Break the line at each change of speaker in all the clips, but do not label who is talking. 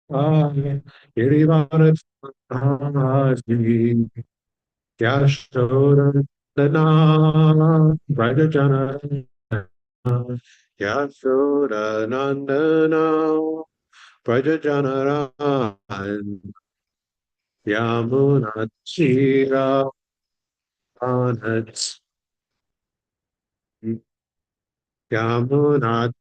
Girivaradhasi Yashodana Vrajajana Yashodanandana Vrajajana Yamunachira Anats Yamunachira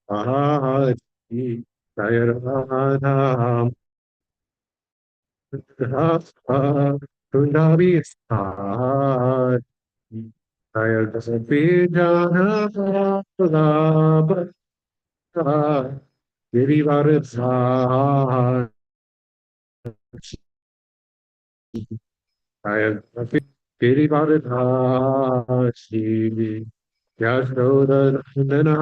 Ahadi Jayarada Kundabi Sahadi Jayarada Pijana Girivaradhasi Girivaradhasi Yasodhanandana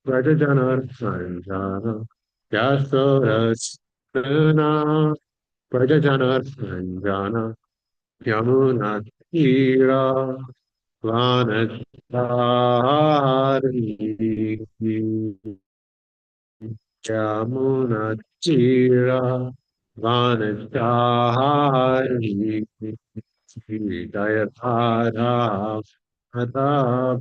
Vrajajana Sanjana Yasodhanandana Vrajajana Sanjana Yamuna Tira Vanachari Yamuna Tira Vanachari Jayadhara Adha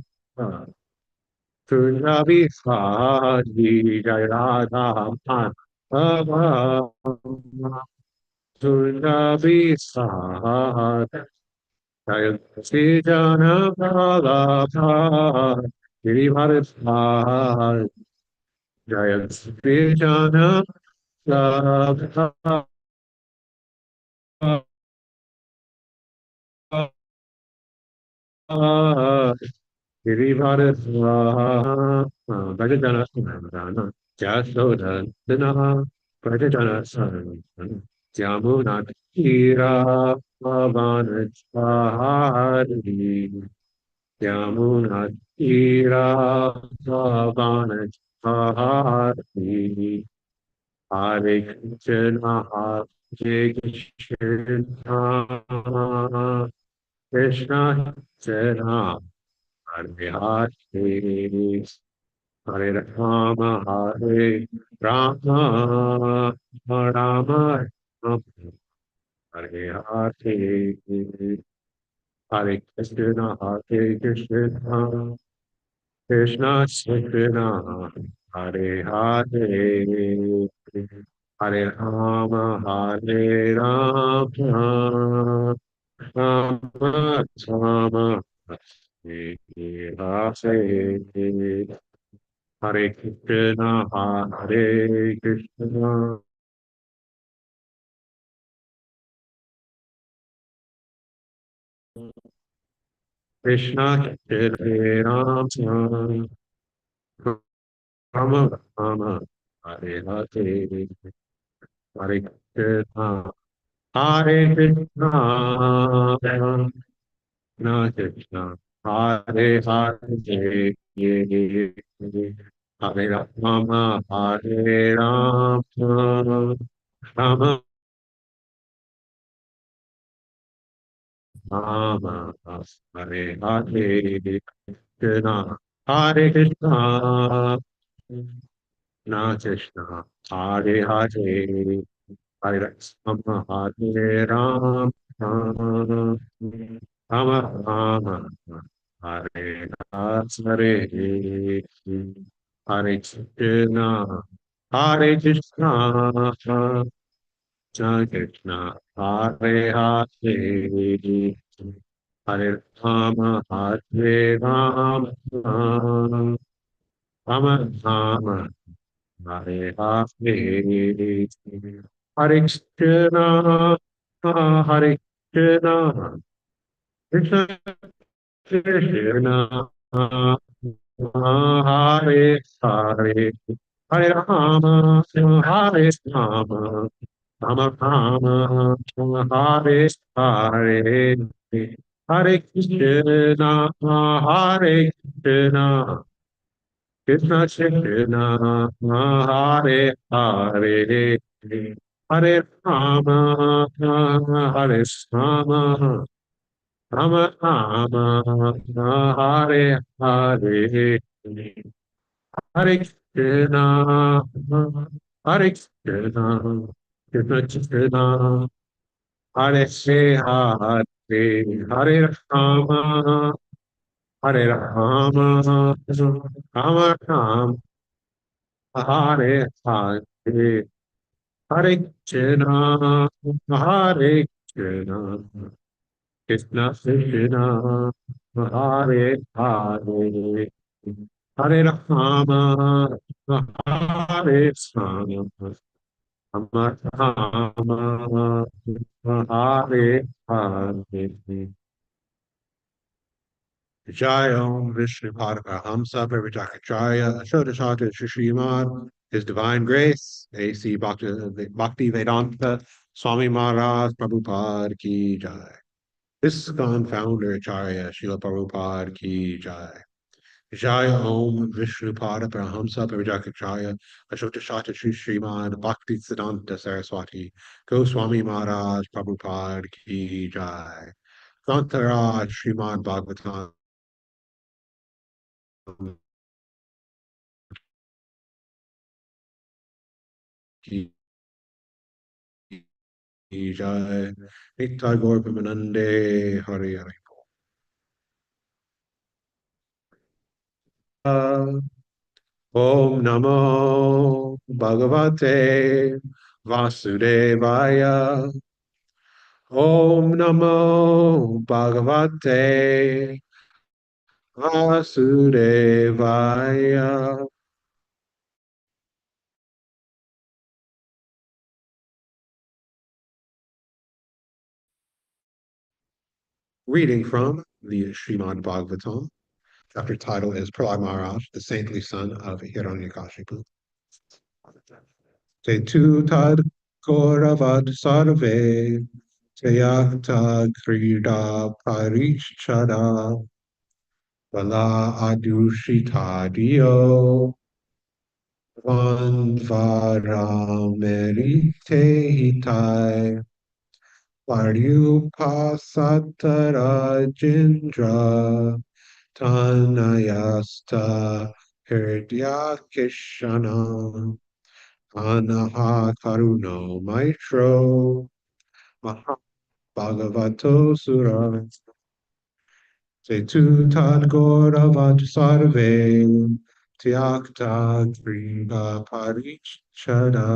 Punjabi Sadi Jayadhara Adha Punjabi Sadi Jayadhara Adha Girivaradhara Jayadhara Adha Girivardhana Bhajana Sandana Jasodhandana Bhajana Sandana Jamuna Tira Pavanachari Jamuna Tira Pavanachari Hare Krishna Hare Krishna Krishna Krishna Hare Hare Hare Rama Hare Rama Rama Rama Hare Hare Hare Krishna Hare Krishna Krishna Krishna Hare Hare Hare Rama Hare Rama Rama Rama Hare Hare Hare Krishna, Hare Krishna, Krishna Krishna, Hare Rama, Rama Rama, Hare Hare, Hare Krishna, Hare Krishna, Krishna Krishna, Hare Hare, Hare Rama, Hare Rama, Rama Rama, Hare Hare, Krishna, Hare Krishna, Krishna Krishna, Hare Hare, Hare Rama, Hare Rama, Rama Rama, Hare Hare, Hare Krishna, Hare Krishna, Krishna Krishna, Hare Hare, Hare Rama, Hare Rama, Rama Rama, Hare Hare, Hare Krishna, Hare Krishna, Krishna Krishna, Hare Hare, Hare Rama, Hare Rama, Rama Rama, Hare Hare, Hare Krishna, Hare Krishna, Krishna Krishna, Hare Hare, Hare Rama, Hare Rama, Rama Rama, Hare Hare, Hare Krishna, Hare Krishna, Krishna Krishna, Hare Hare, Hare Rama, Hare Rama, Rama Rama, Hare Hare, Hare Krishna, Hare Krishna, Krishna Krishna, Hare Hare, Hare Rama, Hare Rama, Rama Rama, Hare Hare. Jai Om Vishnu Padamahamsa Parijakacharya Ashodashata Srimad, His Divine Grace, A.C. Bhakti Vedanta Swami Maharaj Prabhupada Ki Jai. ISKCON Founder Acharya Srila Prabhupada Ki Jai. Jai Om Vishnu Padamahamsa Parijakacharya Ashodashata Srimad Bhakti Siddhanta Saraswati Goswami Maharaj Prabhupada Ki Jai. Santaraj Srimad Bhagavatam Ki Jai, Nitai Gaur Premanande, Hari Hari. Om Namo Bhagavate Vasudevaya. Om Namo Bhagavate Vasudevaya. Reading from the Srimad Bhagavatam. Chapter title is Prahlad Maharaj, the saintly son of Hiranyakashipu. Te tu tad Gauravad sarve Teyakta krida parichada vala adushita dio vanvaramerite hitai paryupasatara jindra tanayasta hirdyakishana anaha karuno maitro Bhagavato Sura Setu Tad Gauravad Sarve Tyakta Kriva Parichada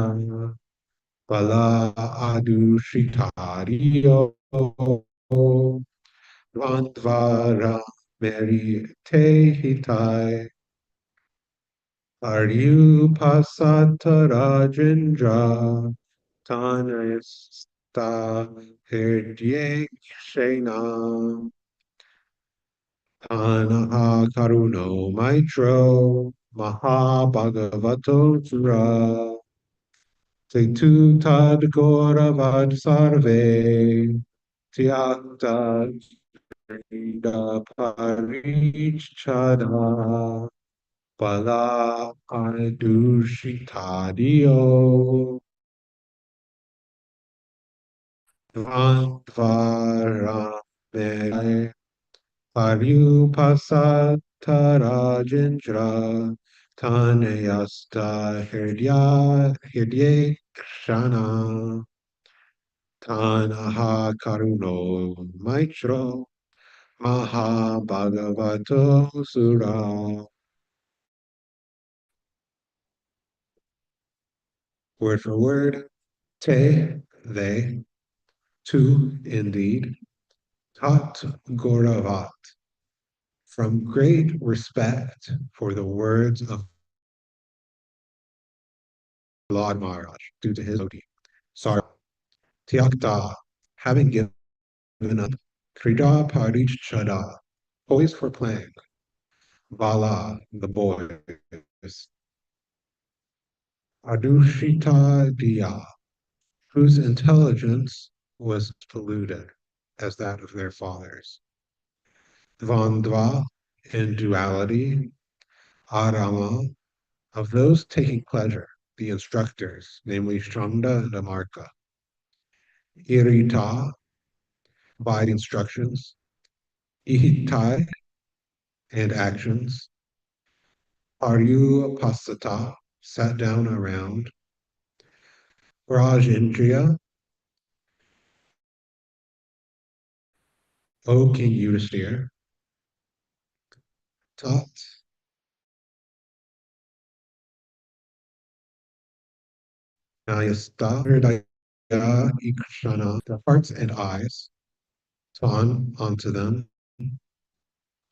Bala Adushitario Vandvara Meri Tehitai Aryu Pasata Rajendra Tanayasta Hirdye Shena Anaha Karuno Maitro Mahabhagavato Sura Setu Tad Gauravad Sarve Tyakta Ida Parichada Pala Adushitadio Dvara Parupasattarajendra Tanayasta Hirdye Krishna Tanaha Karuno Maitro Mahabhagavato Sura. Word for word, te, they, to, indeed, tat, gauravat, from great respect for the words of Lord Maharaj, due to his devotee. Sar Tyakta, having given up, Krida Parich Chada, poised for playing, Vala, the boys, Adushita Diya, whose intelligence was polluted as that of their fathers. Dvandva, in duality, Arama, of those taking pleasure, the instructors, namely Shanda and Amarka. Irita, by the instructions. Ihitai, and actions. Aryu Pasata, sat down around. Rajendriya, O King Yudhisthira. Tat, Nayasta, Hridaya, Ikshana, the hearts and eyes. Tan, onto them.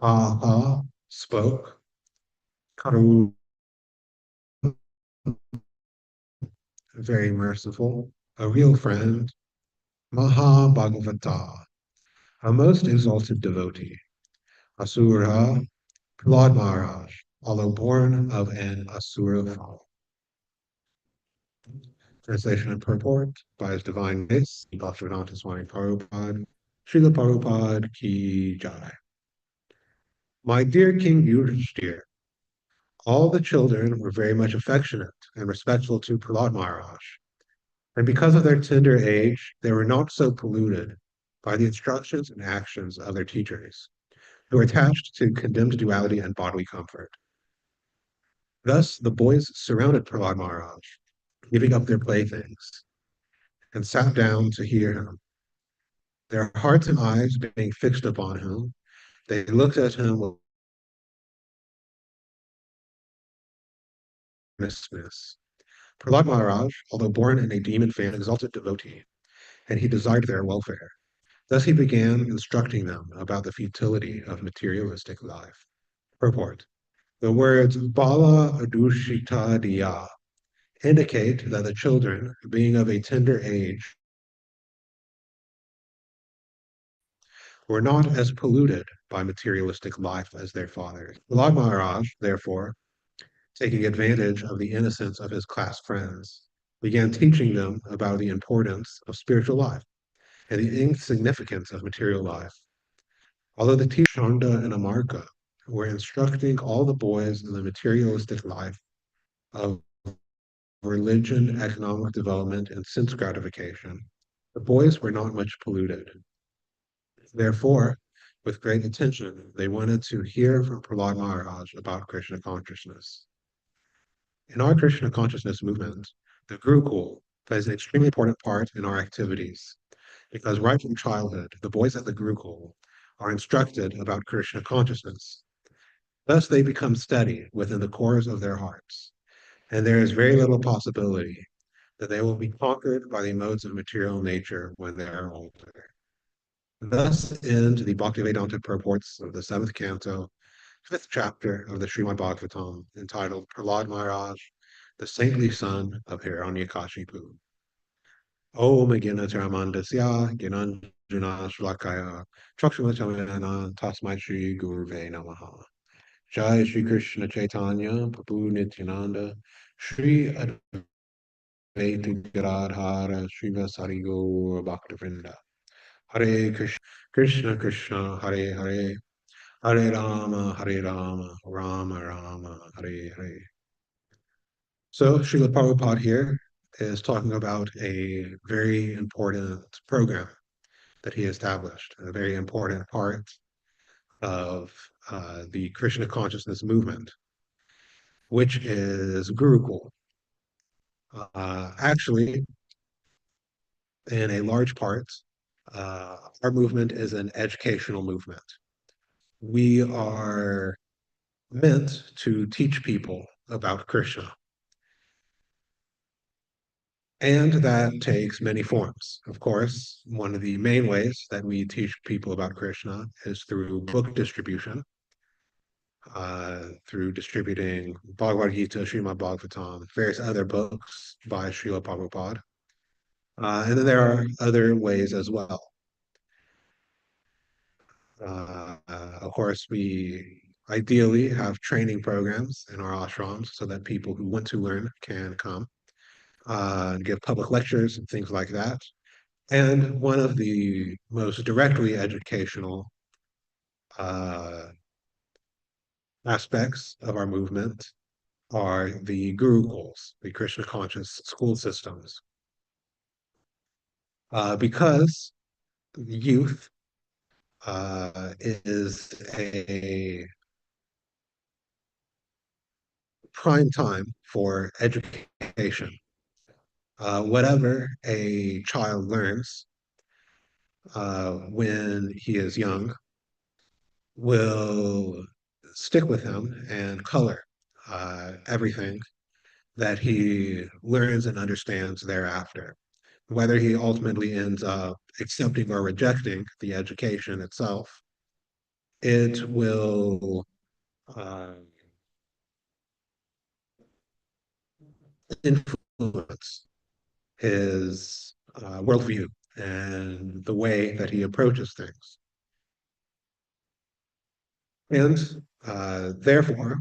Aha, spoke. Karu, very merciful. A real friend. Maha Bhagavata, a most exalted devotee. Asura, Prahlad Maharaj, although born of an Asura family. Translation and purport by His Divine Grace, Bhaktivedanta Swami Prabhupada, Srila Prabhupada Ki Jai. My dear King Yudhishthira, all the children were very much affectionate and respectful to Prahlad Maharaj, and because of their tender age, they were not so polluted by the instructions and actions of their teachers, who were attached to condemned duality and bodily comfort. Thus, the boys surrounded Prahlad Maharaj, giving up their playthings, and sat down to hear him. Their hearts and eyes being fixed upon him, they looked at him with earnestness. Prahlad Maharaj, although born in a demon fan, exalted devotee, and he desired their welfare. Thus he began instructing them about the futility of materialistic life. Purport. The words Bala Adushita Diya indicate that the children, being of a tender age, were not as polluted by materialistic life as their fathers. Prahlad Maharaj, therefore, taking advantage of the innocence of his class friends, began teaching them about the importance of spiritual life and the insignificance of material life. Although the teachers Shanda and Amarka were instructing all the boys in the materialistic life of religion, economic development, and sense gratification, the boys were not much polluted. Therefore, with great attention, they wanted to hear from Prahlad Maharaj about Krishna consciousness. In our Krishna consciousness movement, the Gurukul plays an extremely important part in our activities because right from childhood, the boys at the Gurukul are instructed about Krishna consciousness. Thus, they become steady within the cores of their hearts, and there is very little possibility that they will be conquered by the modes of material nature when they are older. Thus end the Bhaktivedanta purports of the seventh canto, fifth chapter of the Srimad Bhagavatam, entitled Prahlad Maharaj, the saintly son of Hiranyakashipu. Om Ginataramandasya Ginanjana Shlakaya Chakshulachamayana Tasmai Shri Guruve Namaha. Jai Shri Krishna Chaitanya Prabhu Nityananda Shri Advaita Gadadhara Srivasari Gaur Bhaktivinoda Hare Krishna Krishna Krishna Hare Hare Hare Rama Rama Rama Hare Hare. So Srila Prabhupada here is talking about a very important program that he established, a very important part of the Krishna consciousness movement, which is Gurukul. Actually, in a large part, our movement is an educational movement. We are meant to teach people about Krishna. And that takes many forms. Of course, one of the main ways that we teach people about Krishna is through book distribution, through distributing Bhagavad Gita, Srimad Bhagavatam, various other books by Srila Prabhupada. And then there are other ways as well. Of course, we ideally have training programs in our ashrams so that people who want to learn can come and give public lectures and things like that. And one of the most directly educational aspects of our movement are the Gurukuls, the Krishna conscious school systems, because youth is a prime time for education. Whatever a child learns when he is young will stick with him and color everything that he learns and understands thereafter. Whether he ultimately ends up accepting or rejecting the education itself, it will uh, influence his worldview and the way that he approaches things. And therefore,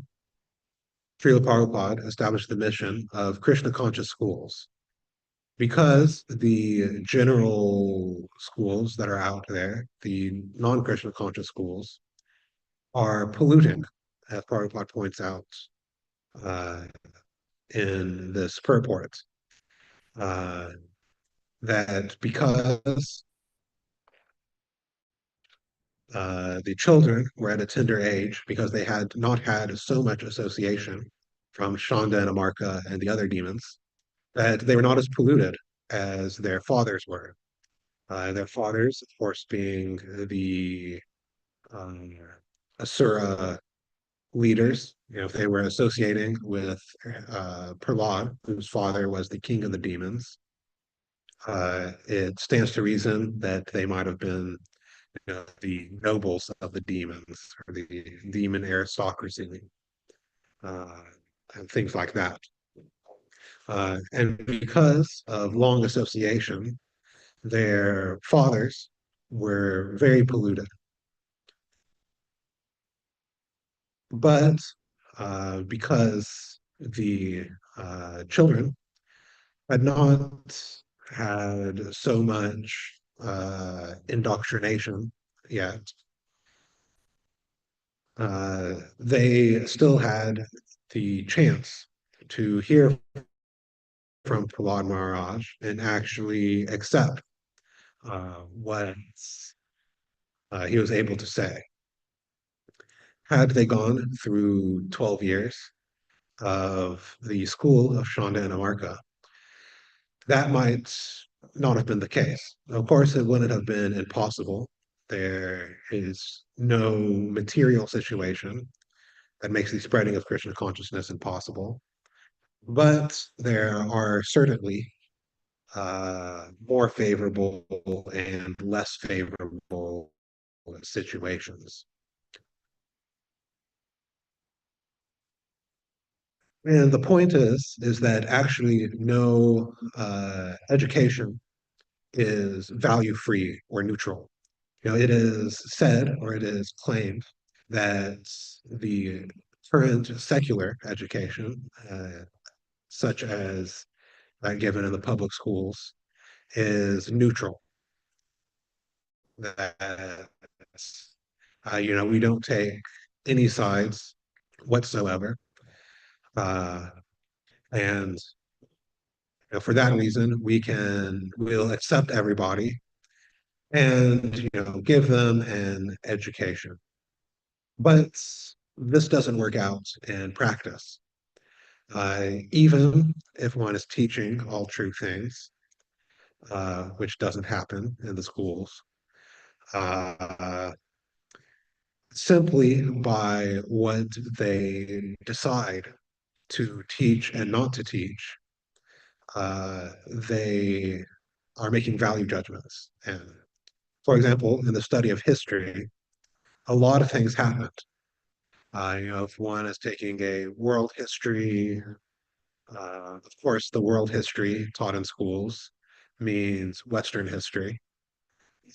Srila Prabhupada established the mission of Krishna conscious schools because the general schools that are out there, the non Krishna conscious schools, are polluting, as Prabhupada points out uh, in this purport. Uh, that because the children were at a tender age, because they had not had so much association from Shanda and Amarka and the other demons, that they were not as polluted as their fathers were. Their fathers, of course, being the um, Asura leaders. You know, if they were associating with Prahlad, whose father was the king of the demons, it stands to reason that they might have been, you know, the nobles of the demons or the demon aristocracy, uh, and things like that. And because of long association, their fathers were very polluted. But because the children had not had so much indoctrination yet, they still had the chance to hear from Prahlad Maharaj and actually accept what he was able to say. Had they gone through 12 years of the school of Shanda and Amarka, that might not have been the case. Of course, it wouldn't have been impossible. There is no material situation that makes the spreading of Krishna consciousness impossible. But there are certainly more favorable and less favorable situations. And the point is that actually no education is value free or neutral. You know, it is said or it is claimed that the current secular education, such as that given in the public schools, is neutral. That you know, we don't take any sides whatsoever, uh, and you know, for that reason, we'll accept everybody and you know give them an education. But this doesn't work out in practice. Even if one is teaching all true things, which doesn't happen in the schools, uh, simply by what they decide to teach and not to teach, they are making value judgments. And for example, in the study of history, a lot of things happened. You know, if one is taking a world history, of course, the world history taught in schools means Western history,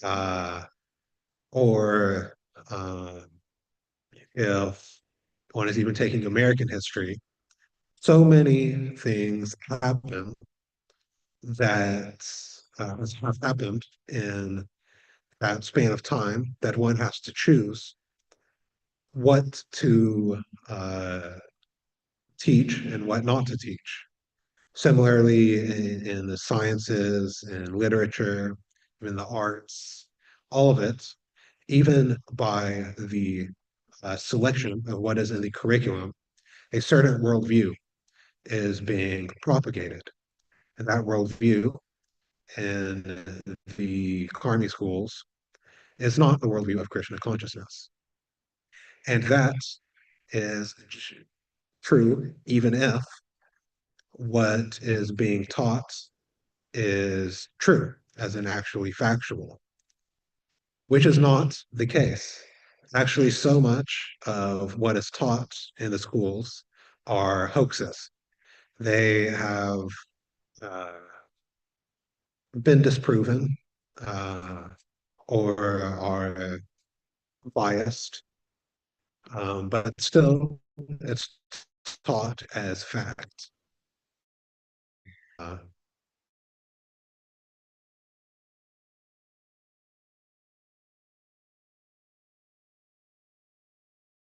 uh, or if one is even taking American history, so many things happen that have happened in that span of time that one has to choose what to teach and what not to teach. Similarly, in the sciences and literature, in the arts, all of it, even by the selection of what is in the curriculum, a certain worldview is being propagated. And that worldview in the Karmi schools is not the worldview of Krishna consciousness. And that is true even if what is being taught is true, as in actually factual, which is not the case. Actually, so much of what is taught in the schools are hoaxes. They have uh, been disproven uh, or are biased, but still it's taught as fact. Uh,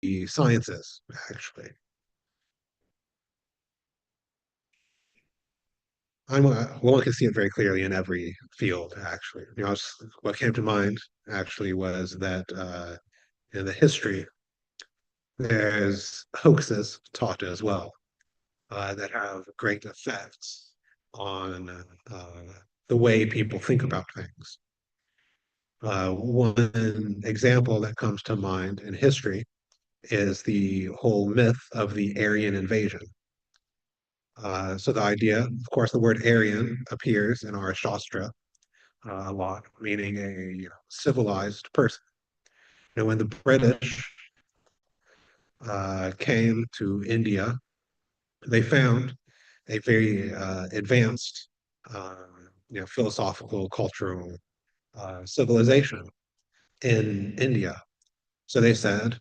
the sciences, actually. One can see it very clearly in every field, actually. What came to mind actually was that in the history, there's hoaxes taught as well that have great effects on the way people think about things. One example that comes to mind in history is the whole myth of the Aryan invasion. So the idea, of course, the word Aryan appears in our Shastra a lot, meaning a civilized person. And when the British came to India, they found a very advanced, uh, philosophical, cultural civilization in India. So they said,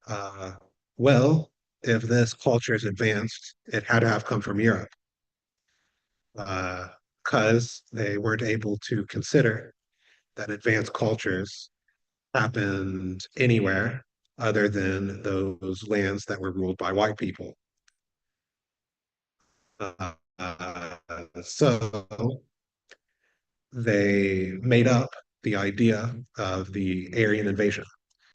uh, well, if this culture is advanced, it had to have come from Europe, because they weren't able to consider that advanced cultures happened anywhere other than those lands that were ruled by white people. Uh, so they made up the idea of the Aryan invasion,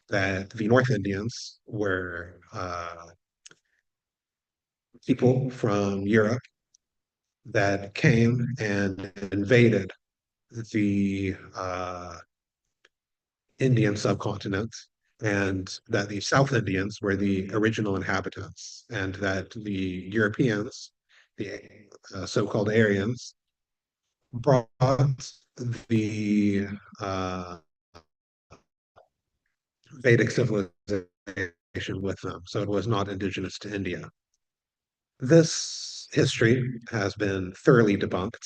that the North Indians were people from Europe that came and invaded the Indian subcontinent, and that the South Indians were the original inhabitants, and that the Europeans, the so-called Aryans, brought the uh, Vedic civilization with them. So it was not indigenous to India. This history has been thoroughly debunked.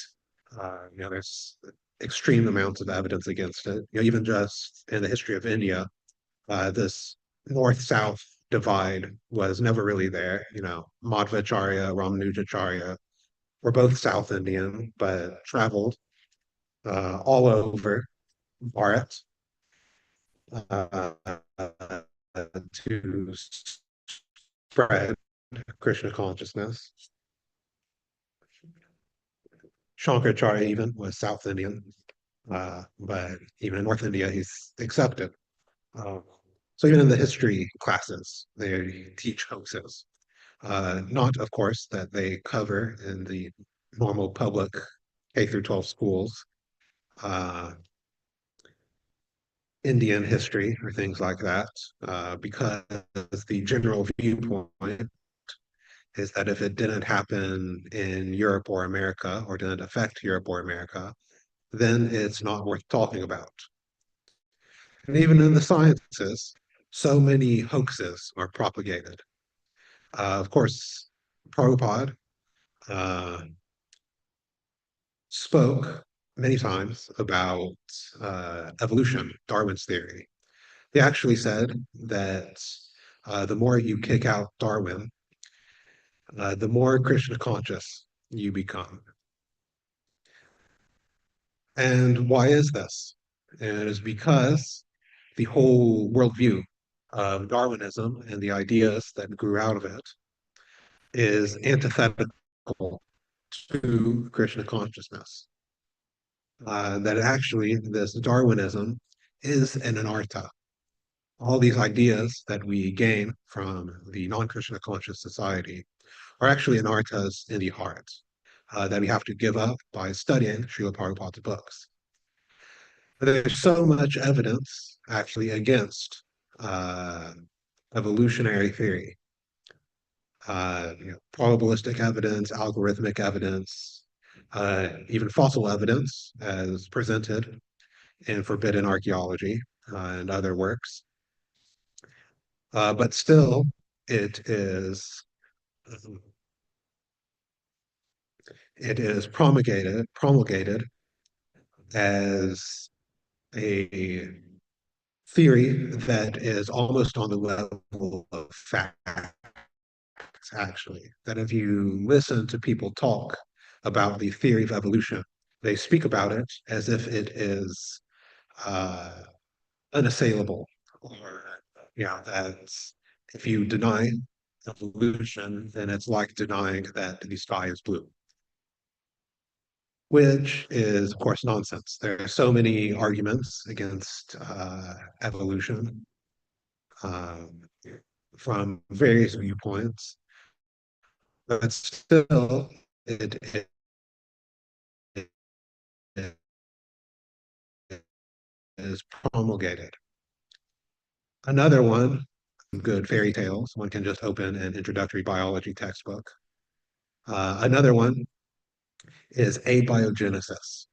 There's extreme amounts of evidence against it. Even just in the history of India, this north-south divide was never really there. Madhvacharya, Ramanujacharya were both South Indian, but traveled all over Bharat uh, to spread Krishna consciousness. Shankaracharya even was South Indian, but even in North India, he's accepted. Uh, so even in the history classes, they teach hoaxes. Not, of course, that they cover in the normal public K through 12 schools, uh, Indian history or things like that, because the general viewpoint is that if it didn't happen in Europe or America, or didn't affect Europe or America, then it's not worth talking about. And even in the sciences, so many hoaxes are propagated. Of course, Prabhupada uh, spoke many times about evolution, Darwin's theory. He actually said that the more you kick out Darwin, the more Krishna conscious you become. And why is this? And it is because the whole worldview of Darwinism and the ideas that grew out of it is antithetical to Krishna consciousness. That actually this Darwinism is an anartha. All these ideas that we gain from the non-Krishna conscious society are actually anarthas in the heart that we have to give up by studying Srila Prabhupada's books. But there's so much evidence actually against uh, evolutionary theory, probabilistic evidence, algorithmic evidence, even fossil evidence as presented in Forbidden Archaeology and other works. But still, it is it is promulgated as a theory that is almost on the level of fact, actually. That if you listen to people talk about the theory of evolution, they speak about it as if it is uh, unassailable, or that if you deny evolution, then it's like denying that the sky is blue, which is, of course, nonsense. There are so many arguments against evolution um, from various viewpoints, but still, it is promulgated. Another one, good fairy tales, one can just open an introductory biology textbook. Another one is abiogenesis,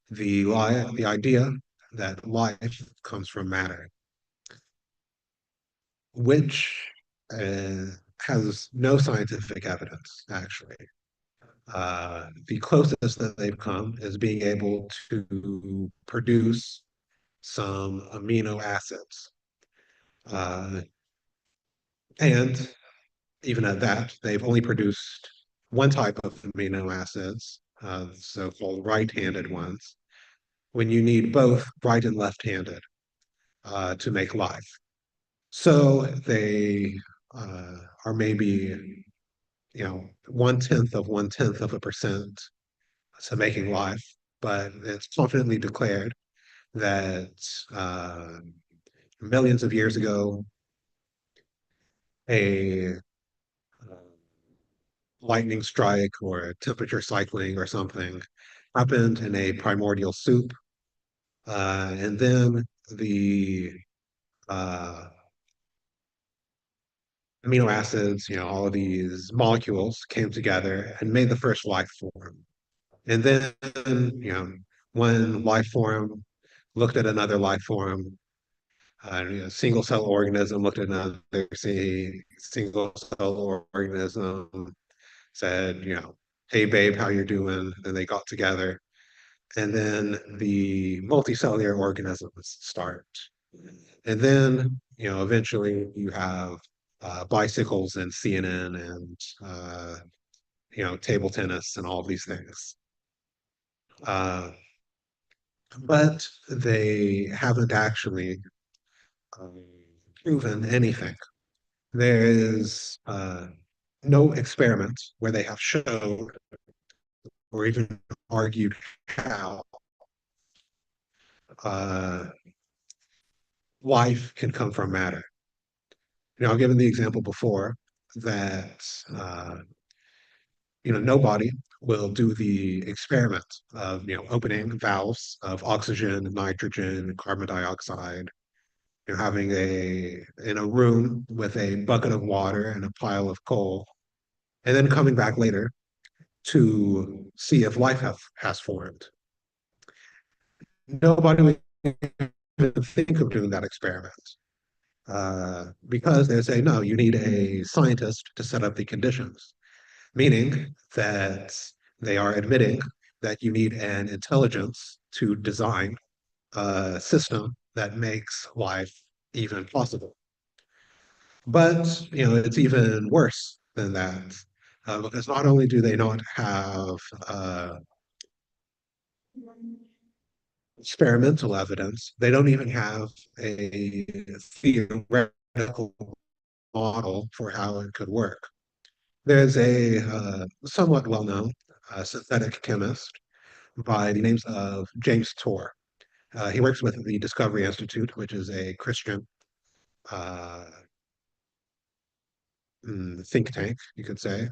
the idea that life comes from matter, which uh, has no scientific evidence, actually. The closest that they've come is being able to produce some amino acids. Uh, and even at that, they've only produced one type of amino acids, so-called right-handed ones, when you need both right and left-handed to make life. So they are maybe, 1/10 of a percent to making life, but it's confidently declared that uh, millions of years ago, a lightning strike or a temperature cycling or something happened in a primordial soup. And then the uh, amino acids, all of these molecules came together and made the first life form. And then, one life form looked at another life form, single cell organism looked at another single cell organism, said, hey babe, how you doing? And they got together. And then the multicellular organisms start. And then, eventually you have bicycles and CNN and, table tennis and all of these things. Uh, but they haven't actually um, proven anything. There is no experiment where they have shown or even argued how uh, life can come from matter. I've given the example before that nobody will do the experiment of opening valves of oxygen, nitrogen, carbon dioxide, having a in a room with a bucket of water and a pile of coal, and then coming back later to see if life has formed. Nobody would even think of doing that experiment because they say, no, you need a scientist to set up the conditions, meaning that they are admitting that you need an intelligence to design a system that makes life even possible. But it's even worse than that because not only do they not have experimental evidence, they don't even have a theoretical model for how it could work. There's a somewhat well-known synthetic chemist by the names of James Tour. He works with the Discovery Institute, which is a Christian uh, think tank, you could say,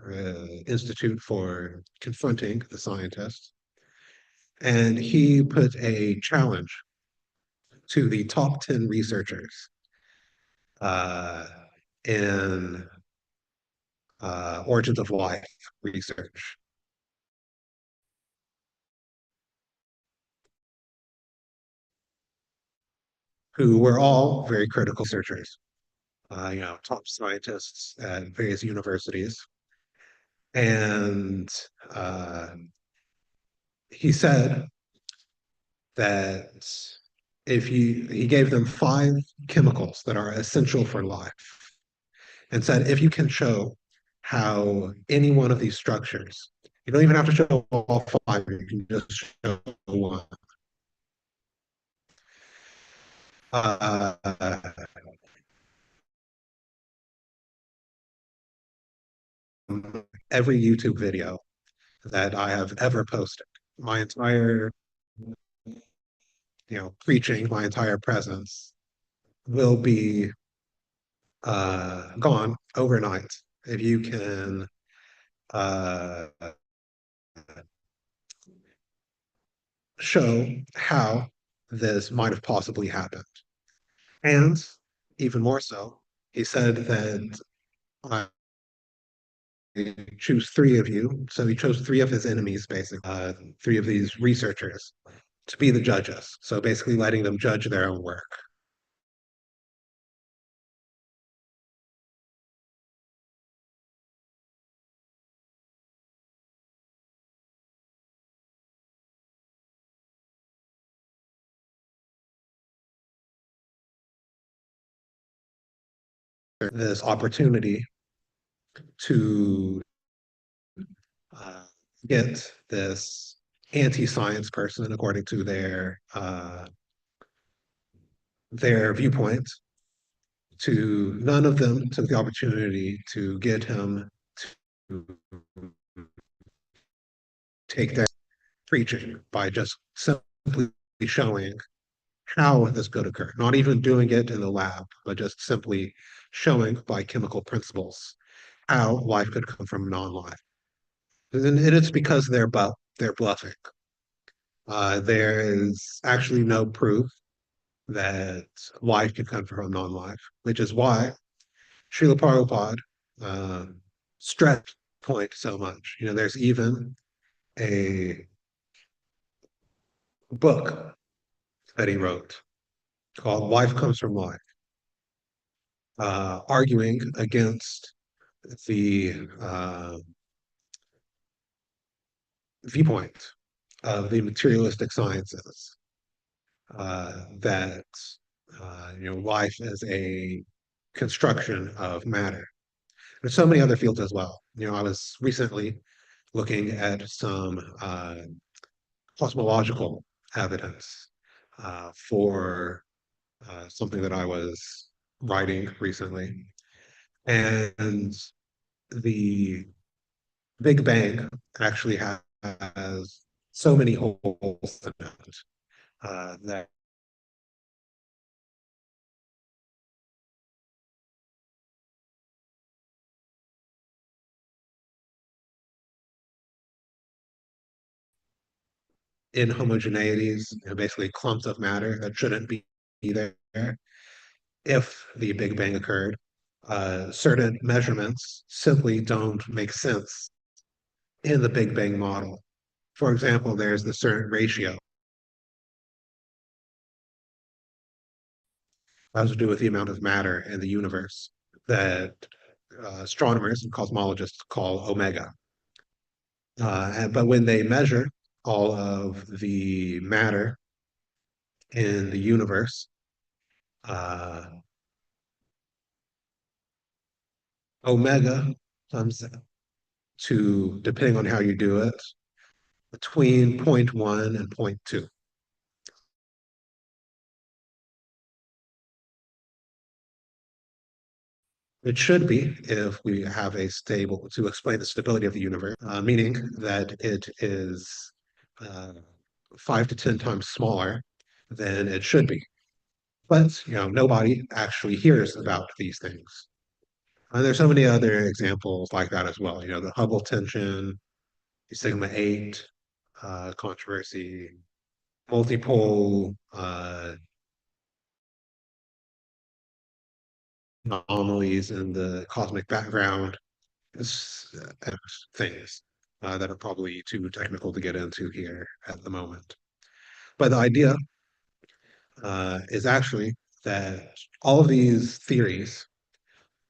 institute for confronting the scientists. And he put a challenge to the top 10 researchers uh, in origins of life research, who were all very critical researchers, top scientists at various universities. And uh, he said that he gave them five chemicals that are essential for life and said, if you can show how any one of these structures, you don't even have to show all five, you can just show one. Uh, every YouTube video that I have ever posted, my entire, preaching, my entire presence will be gone overnight if you can uh, show how this might have possibly happened. And even more so, he said that I choose three of you. So he chose three of his enemies, basically, three of these researchers to be the judges. So basically letting them judge their own work. This opportunity to uh, get this anti-science person, according to their viewpoint, to none of them took the opportunity to get him to take their preaching by just simply showing how this could occur, not even doing it in the lab, but just simply showing by chemical principles how life could come from non-life. And it's because they're bluffing. There is actually no proof that life can come from non-life, which is why Srila Prabhupada uh, stressed point so much. There's even a book that he wrote called Life Comes from Life, arguing against the viewpoint of the materialistic sciences that life is a construction of matter. There's so many other fields as well. I was recently looking at some cosmological evidence for something that I was writing recently, and the Big Bang actually has so many holes in it that inhomogeneities, basically clumps of matter that shouldn't be there if the Big Bang occurred. Certain measurements simply don't make sense in the Big Bang model. For example, there's the certain ratio has to do with the amount of matter in the universe that astronomers and cosmologists call omega. But when they measure all of the matter in the universe, uh, omega comes to, depending on how you do it, between zero point 0.1 and zero point 0.2. It should be if we have a stable to explain the stability of the universe, meaning that it is uh, 5 to 10 times smaller than it should be. But nobody actually hears about these things. And there's so many other examples like that as well. The Hubble tension, the Sigma 8 controversy, multipole anomalies in the cosmic background, and things that are probably too technical to get into here at the moment. But the idea is actually that all of these theories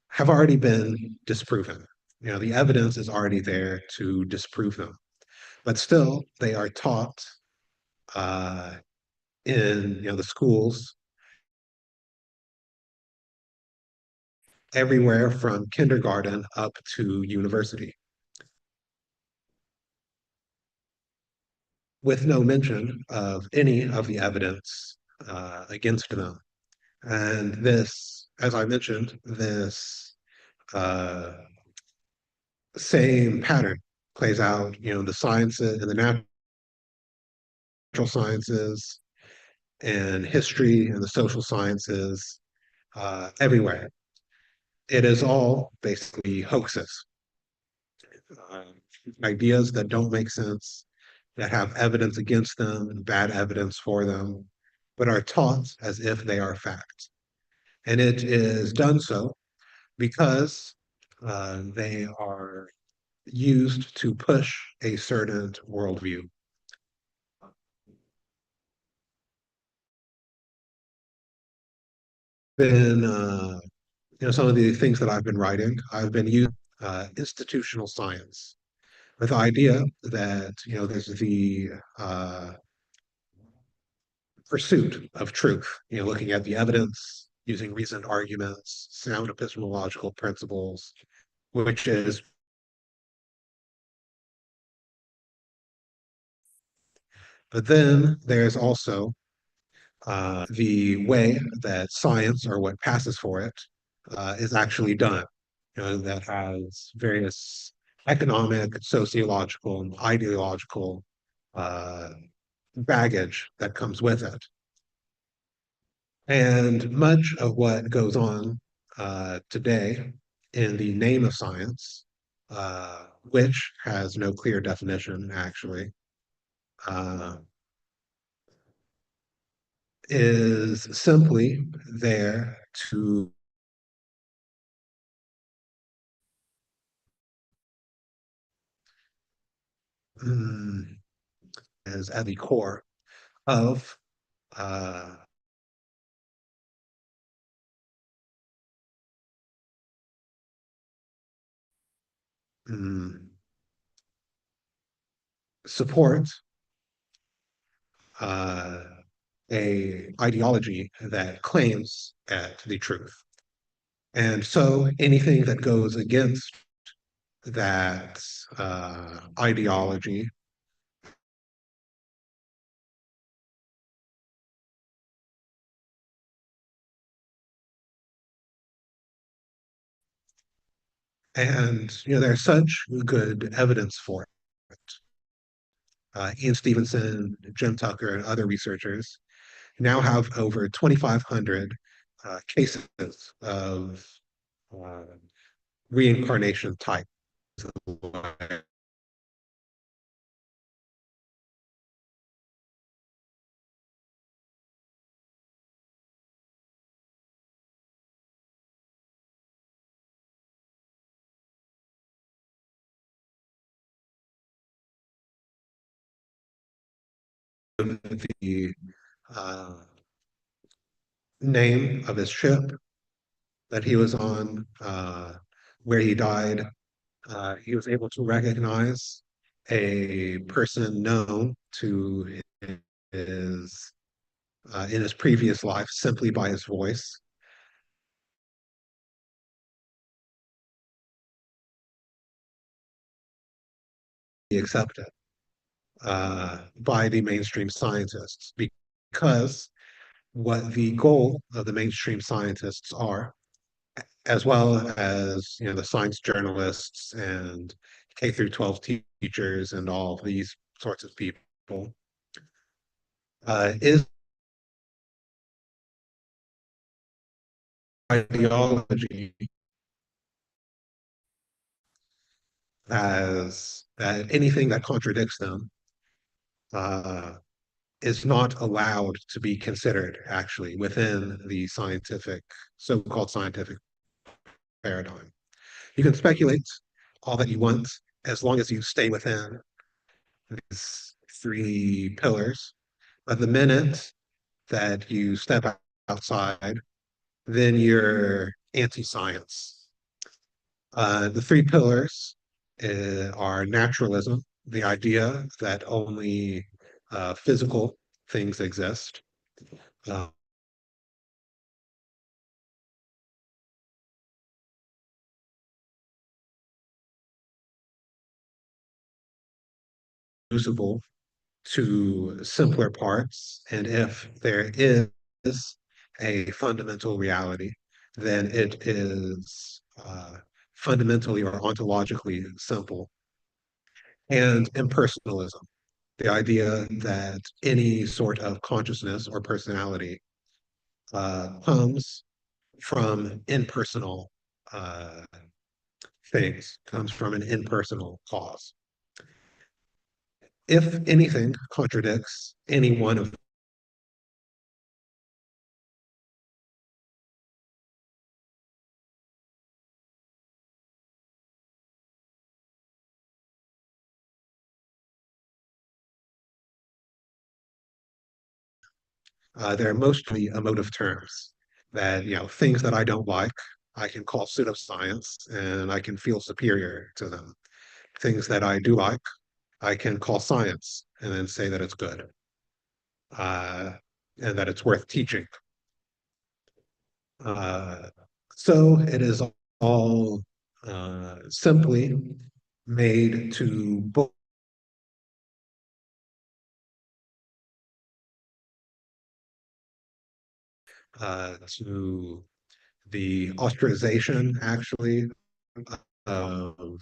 have already been disproven. The evidence is already there to disprove them, but still they are taught uh, in the schools everywhere from kindergarten up to university, with no mention of any of the evidence against them. And this, as I mentioned, this uh, same pattern plays out, in the sciences and the natural sciences and history and the social sciences, everywhere. It is all basically hoaxes, uh, ideas that don't make sense, that have evidence against them, bad evidence for them, but are taught as if they are fact. And it is done so because they are used to push a certain worldview. Been some of the things that I've been writing, I've been using institutional science with the idea that there's the pursuit of truth, looking at the evidence, using reasoned arguments, sound epistemological principles, which is, but then there's also the way that science or what passes for it is actually done, that has various economic, sociological, and ideological uh, baggage that comes with it. And much of what goes on today in the name of science, which has no clear definition actually, uh, is simply there to mm, is at the core of uh, mm, support uh, a ideology that claims at the truth. And so anything that goes against that ideology and there's such good evidence for it. Ian Stevenson, Jim Tucker, and other researchers now have over 2,500 cases of uh, reincarnation type. The uh, name of his ship that he was on, where he died, he was able to recognize a person known to his in his previous life simply by his voice. He accepted by the mainstream scientists because what the goal of the mainstream scientists are as well as the science journalists and K through 12 teachers and all these sorts of people, is ideology as anything that contradicts them uh, is not allowed to be considered actually within the scientific, so-called scientific paradigm. You can speculate all that you want as long as you stay within these three pillars. But the minute that you step outside, then you're anti-science. The three pillars are naturalism, the idea that only physical things exist, uh, reducible to simpler parts, and if there is a fundamental reality, then it is fundamentally or ontologically simple. And impersonalism, the idea that any sort of consciousness or personality comes from impersonal uh, things, comes from an impersonal cause. If anything contradicts any one of they're mostly emotive terms that, things that I don't like, I can call pseudoscience and I can feel superior to them. Things that I do like, I can call science and then say that it's good uh, and that it's worth teaching. Uh, so it is all simply made to book to the ostracization, actually, of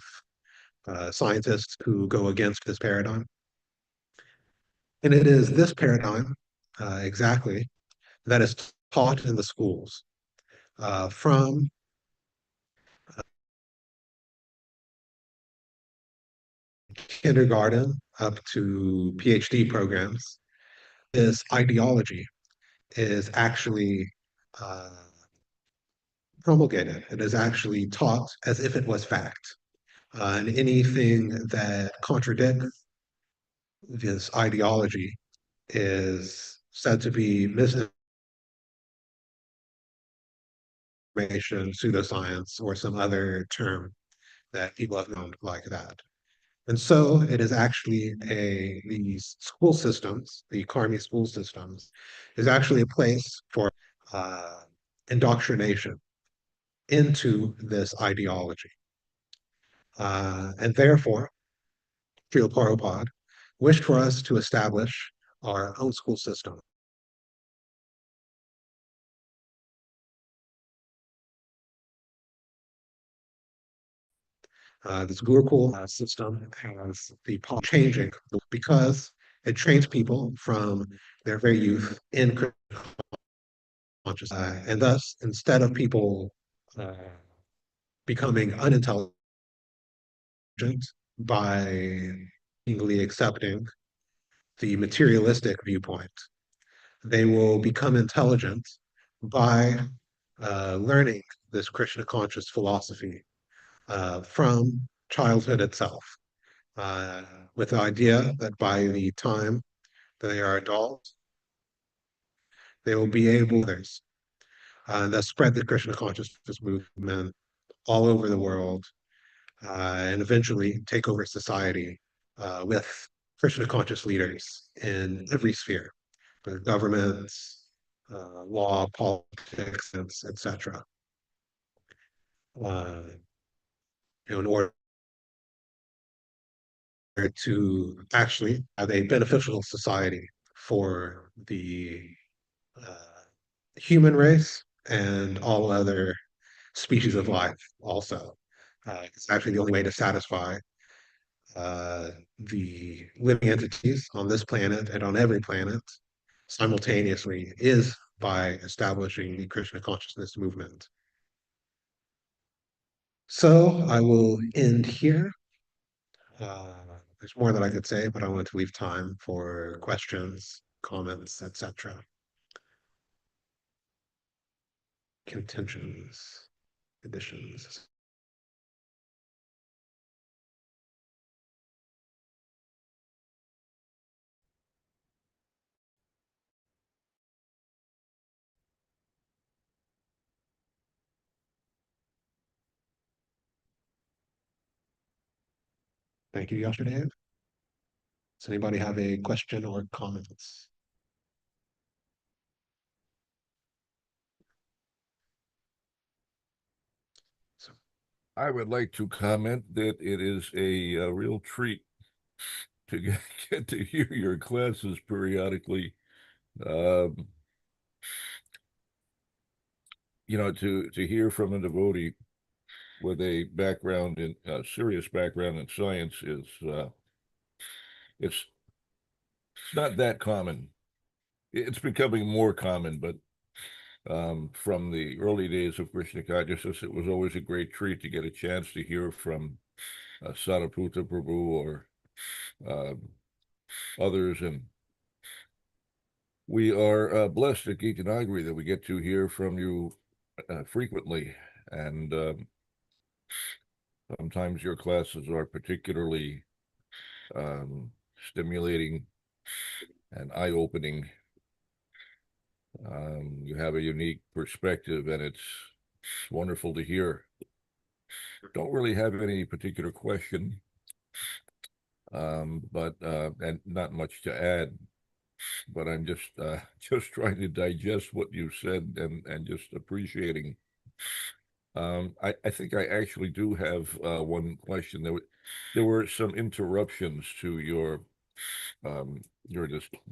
scientists who go against this paradigm. And it is this paradigm exactly that is taught in the schools from kindergarten up to PhD programs. This ideology is actually uh, promulgated. It is actually taught as if it was fact. And anything that contradicts this ideology is said to be misinformation, pseudoscience, or some other term that people have known like that. And so it is actually these school systems, the Karmi school systems, is actually a place for uh, indoctrination into this ideology. And therefore, Srila Prabhupada wished for us to establish our own school system. This Gurukul system has the changing because it trains people from their very youth in consciousness. And thus, instead of people uh, becoming unintelligent by beingly accepting the materialistic viewpoint, they will become intelligent by learning this Krishna conscious philosophy from childhood itself, uh, with the idea that by the time they are adults, they will be able to thus spread the Krishna consciousness movement all over the world and eventually take over society with Krishna conscious leaders in every sphere, the governments, law, politics, etc. Uh, in order to actually have a beneficial society for the uh, human race and all other species of life also. It's actually the only way to satisfy uh, the living entities on this planet and on every planet simultaneously is by establishing the Krishna consciousness movement. So I will end here. Uh, there's more that I could say, but I wanted to leave time for questions, comments, etc. Contentions, additions. Thank you, yesterday. Does anybody have a question or comments? So,
I would like to comment that it is a real treat to get to hear your classes periodically. Um, to hear from a devotee with a background in serious background in science is it's not that common. It's becoming more common, but from the early days of Krishna consciousness, it was always a great treat to get a chance to hear from Sadaputa Prabhu or um others. And we are blessed at Gita Nagari that we get to hear from you frequently. And sometimes your classes are particularly stimulating and eye-opening. You have a unique perspective, and it's wonderful to hear. Don't really have any particular question, but and not much to add. But I'm just just trying to digest what you said and just appreciating. I think I actually do have one question. There were some interruptions to your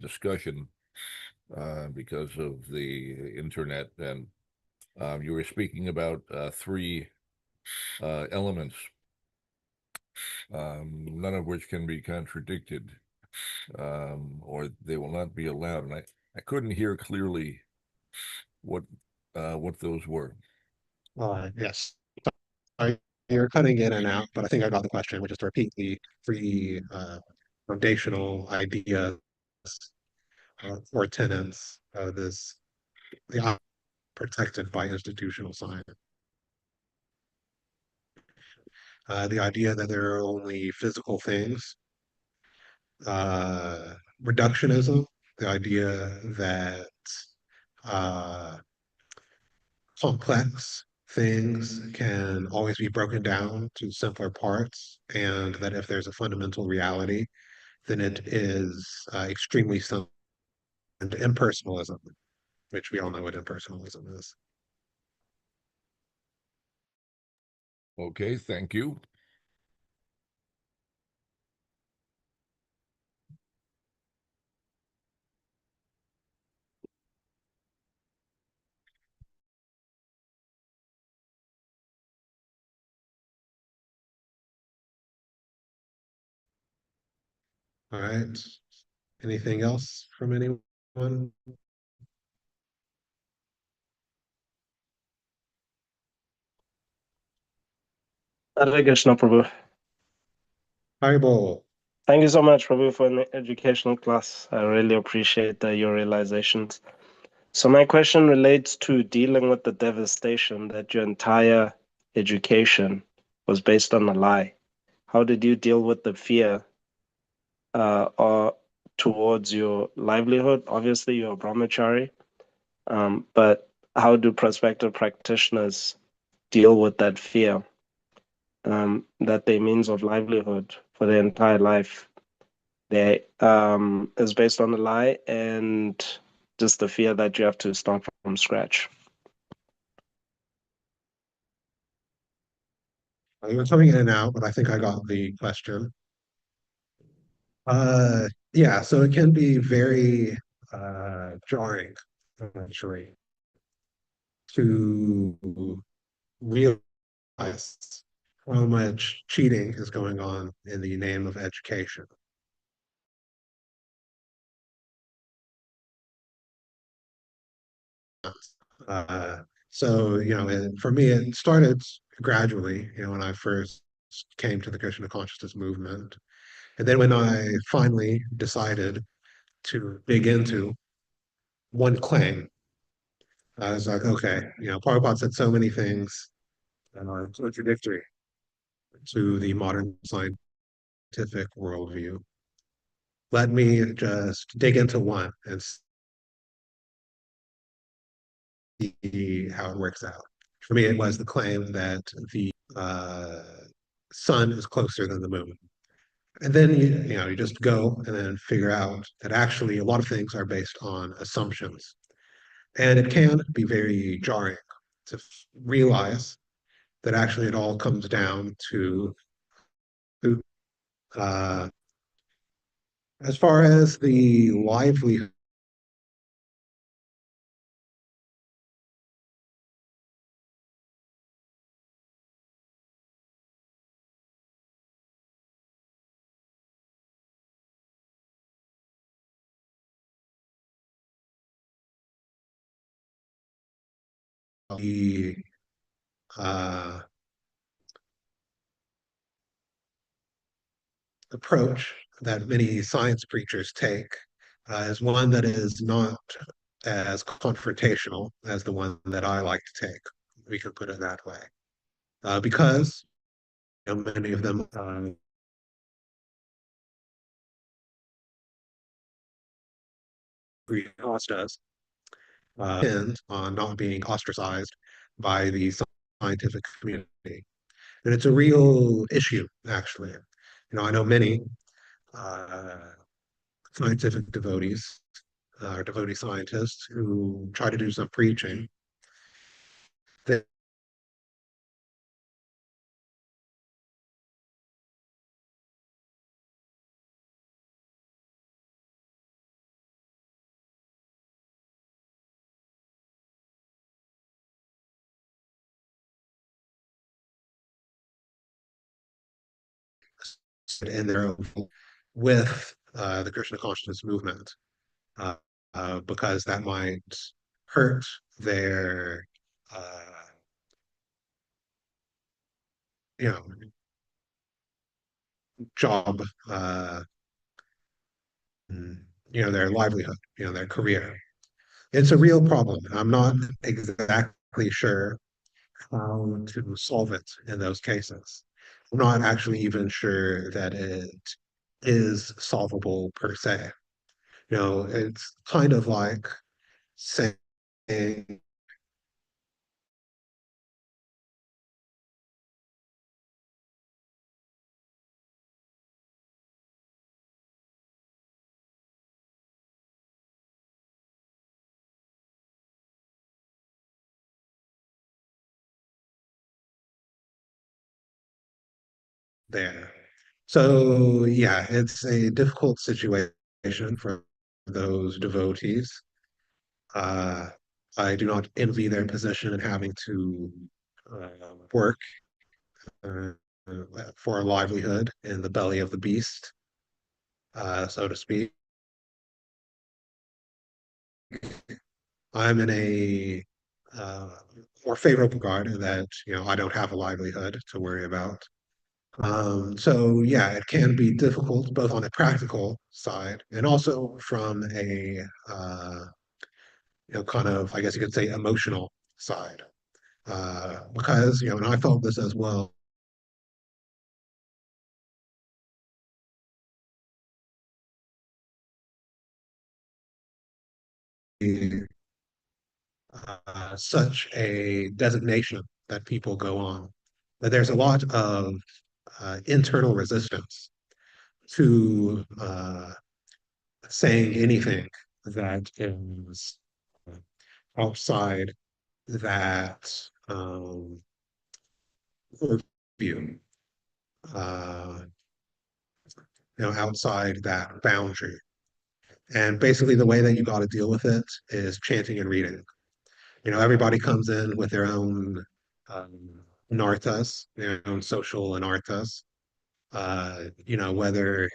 discussion because of the internet, and you were speaking about three elements, none of which can be contradicted, or they will not be allowed. And I couldn't hear clearly what what those were.
yes. You're cutting in and out, but I think I got the question, which is to repeat the three foundational ideas or tenets of this, the protected by institutional science. The idea that there are only physical things, uh, reductionism, the idea that uh, complex things can always be broken down to simpler parts, and that if there's a fundamental reality, then it is extremely simple. And impersonalism, which we all know what impersonalism is.
Okay, thank you.
All right. Anything else from anyone?
Hare Krishna, Prabhu.
Fireball.
Thank you so much, Prabhu, for an educational class. I really appreciate your realizations. So my question relates to dealing with the devastation that your entire education was based on a lie. How did you deal with the fear or towards your livelihood? Obviously, you're a brahmachari, but how do prospective practitioners deal with that fear that their means of livelihood for their entire life there is based on a lie and just the fear that you have to start from scratch?
You were coming in and out, but I think I got the question. Yeah, so it can be very jarring, actually, to realize how much cheating is going on in the name of education. Uh, so, for me, it started gradually, when I first came to the Krishna consciousness movement. And then when I finally decided to dig into one claim, I was like, okay, Prabhupada said so many things that are contradictory to the modern scientific worldview. Let me just dig into one and see how it works out. For me, it was the claim that the uh, sun is closer than the moon. And then you just go and then figure out that actually a lot of things are based on assumptions. And it can be very jarring to realize that actually it all comes down to uh, as far as the livelihood, the uh, approach that many science preachers take is one that is not as confrontational as the one that I like to take. We could put it that way. Because many of them agree with us depend on not being ostracized by the scientific community. And it's a real issue, actually. I know many uh, scientific devotees or devotee scientists who try to do some preaching that in their own with the Krishna consciousness movement, uh, because that might hurt their, uh, you know, job, their livelihood, their career. It's a real problem. I'm not exactly sure how to solve it in those cases. I'm not actually even sure that it is solvable per se. It's kind of like saying there. So yeah, it's a difficult situation for those devotees. Uh, I do not envy their position in having to uh, work uh, for a livelihood in the belly of the beast, so to speak. I'm in a uh, more favorable regard in that I don't have a livelihood to worry about. So yeah, it can be difficult both on a practical side and also from a kind of, I guess you could say, emotional side. Because and I felt this as well. Such a designation that people go on, that there's a lot of internal resistance to saying anything that is outside that view, uh, outside that boundary. And basically, the way that you got to deal with it is chanting and reading. Everybody comes in with their own. anarthas, their own social anarthas. Whether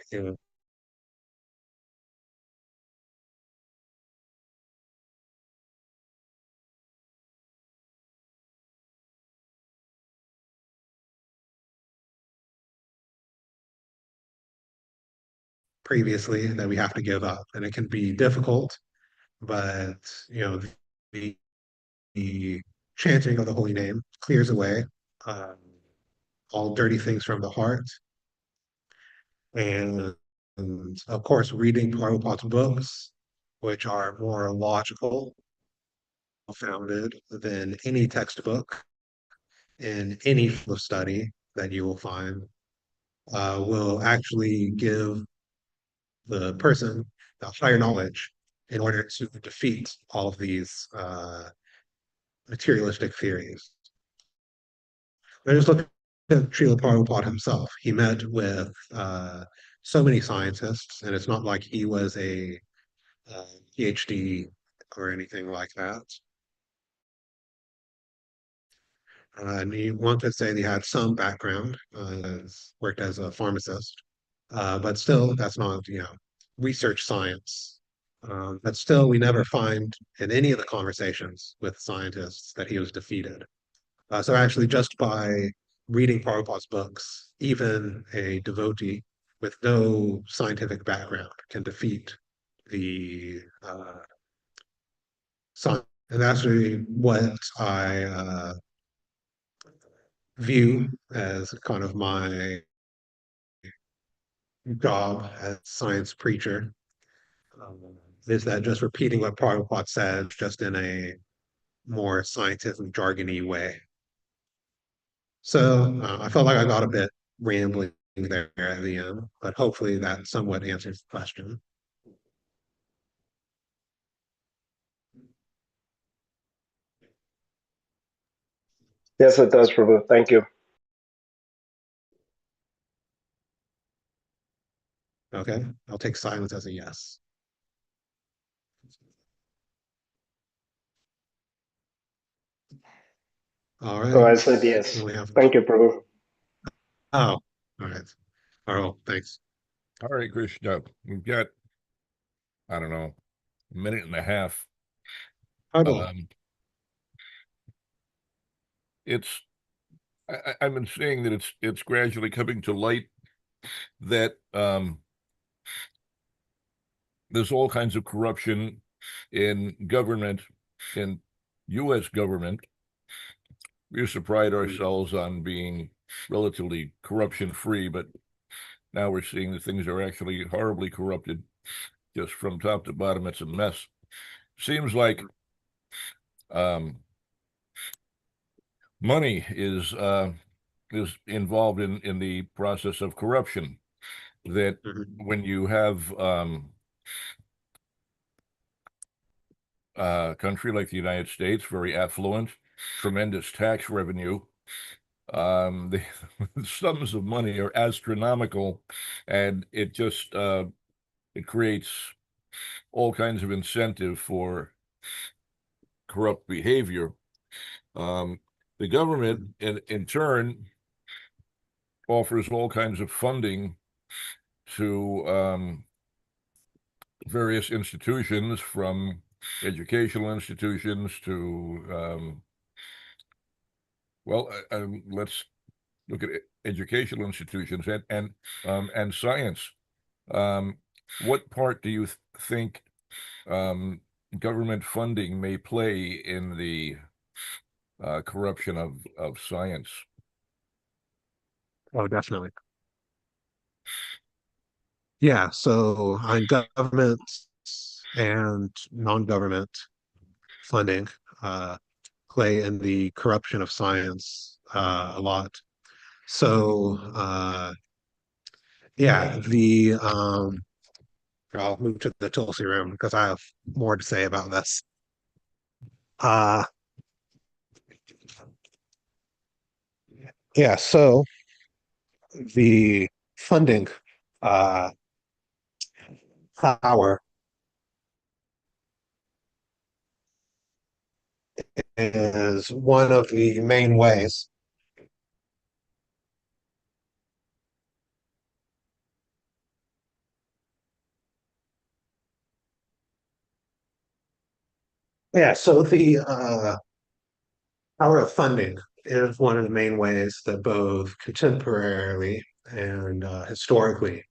previously that we have to give up, and it can be difficult, but the, the chanting of the holy name clears away um, all dirty things from the heart, and of course, reading Prabhupada's books, which are more logical, founded than any textbook in any field of study that you will find, will actually give the person the higher knowledge in order to defeat all of these materialistic theories. I just look at Srila Prabhupada himself. He met with so many scientists, and it's not like he was a PhD or anything like that. And one could say he had some background, worked as a pharmacist, but still, that's not, research science. But still, we never find in any of the conversations with scientists that he was defeated. So actually, just by reading Prabhupada's books, even a devotee with no scientific background can defeat the science. And that's really what I view as kind of my job as science preacher, um, is that just repeating what Prabhupada said, just in a more scientific, jargony way. So I felt like I got a bit rambling there at the end, but hopefully that somewhat answers the question.
Yes, it does, Prabhu. Thank you.
Okay, I'll take silence as a yes. All
Oh, I
right.
said yes.
We have.
Thank you, Prabhu.
Oh, all right. Oh, thanks.
Hare Krishna. We've got, I don't know, a minute and a half.
Huddle.
It's I've been saying that it's gradually coming to light that there's all kinds of corruption in government, in U.S. government. We used to pride ourselves on being relatively corruption-free, but now we're seeing that things are actually horribly corrupted, just from top to bottom. It's a mess. Seems like money is involved in the process of corruption. That when you have a country like the United States, very affluent, tremendous tax revenue, the sums of money are astronomical, and it just it creates all kinds of incentive for corrupt behavior. The government, in turn, offers all kinds of funding to various institutions, from educational institutions to, let's look at educational institutions and science. What part do you think government funding may play in the corruption of science?
Oh, definitely. Yeah, so on government and non-government funding play in the corruption of science a lot. So yeah, I'll move to the Tulsi room because I have more to say about this. Uh yeah, so the funding uh power is one of the main ways. Yeah, so the power of funding is one of the main ways that both contemporarily and historically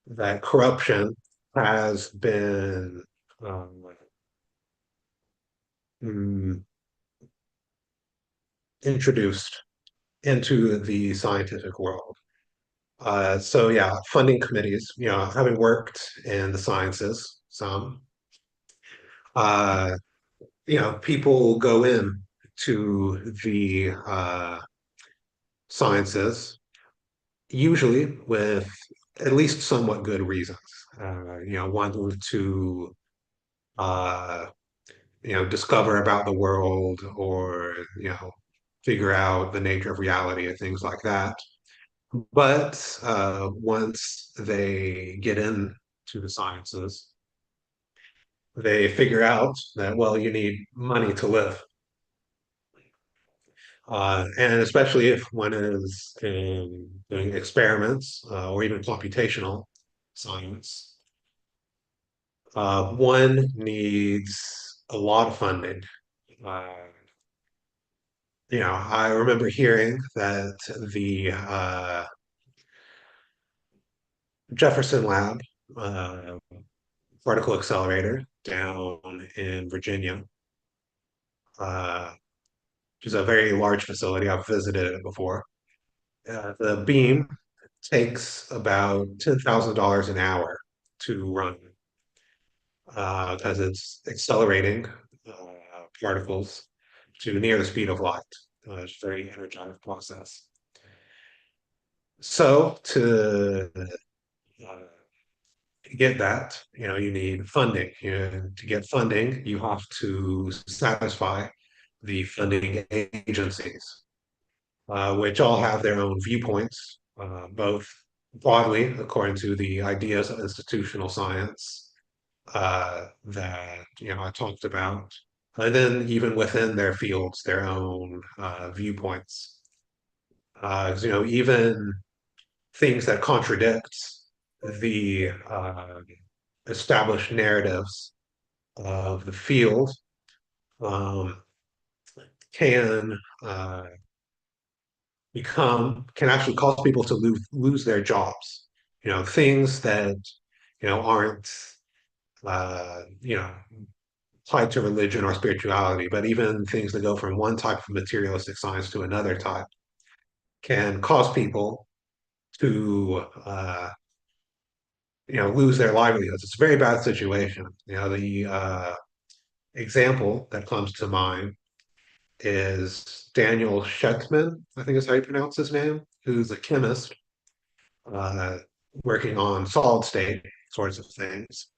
that corruption has been um, mm, introduced into the scientific world. So yeah, funding committees, having worked in the sciences, uh, people go in to the sciences usually with at least somewhat good reasons. Wanting to uh, discover about the world or figure out the nature of reality and things like that. But once they get into the sciences, they figure out that, well, you need money to live. And especially if one is doing experiments or even computational science, one needs a lot of funding. Uh, I remember hearing that the Jefferson Lab particle accelerator down in Virginia, uh, which is a very large facility. I've visited it before. The beam takes about $10,000 an hour to run because it's accelerating particles to near the speed of light. It's a very energized process. So to get that, you need funding. To get funding, you have to satisfy the funding agencies, which all have their own viewpoints, both broadly according to the ideas of institutional science that I talked about, and then even within their fields, their own viewpoints. Even things that contradict the established narratives of the field um, can can actually cause people to lose their jobs. Things that aren't tied to religion or spirituality, but even things that go from one type of materialistic science to another type can cause people to lose their livelihoods. It's a very bad situation. The example that comes to mind is Daniel Shechtman, I think is how you pronounce his name, who's a chemist uh, working on solid state sorts of things.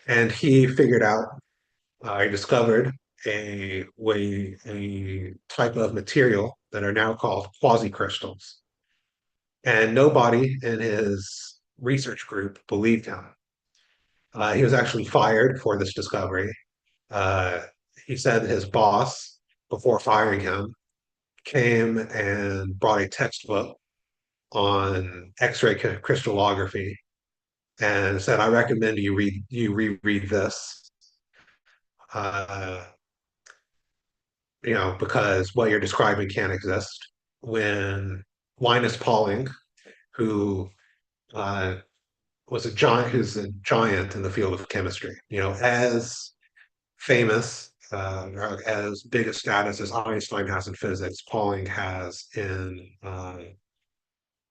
And he figured out, he discovered a type of material that are now called quasi-crystals. And nobody in his research group believed him. He was actually fired for this discovery. Uh, he said his boss, before firing him, came and brought a textbook on X-ray crystallography and said, "I recommend you reread this, uh, because what you're describing can't exist." When Linus Pauling, who uh, who's a giant in the field of chemistry, as famous or as big a status as Einstein has in physics, Pauling has in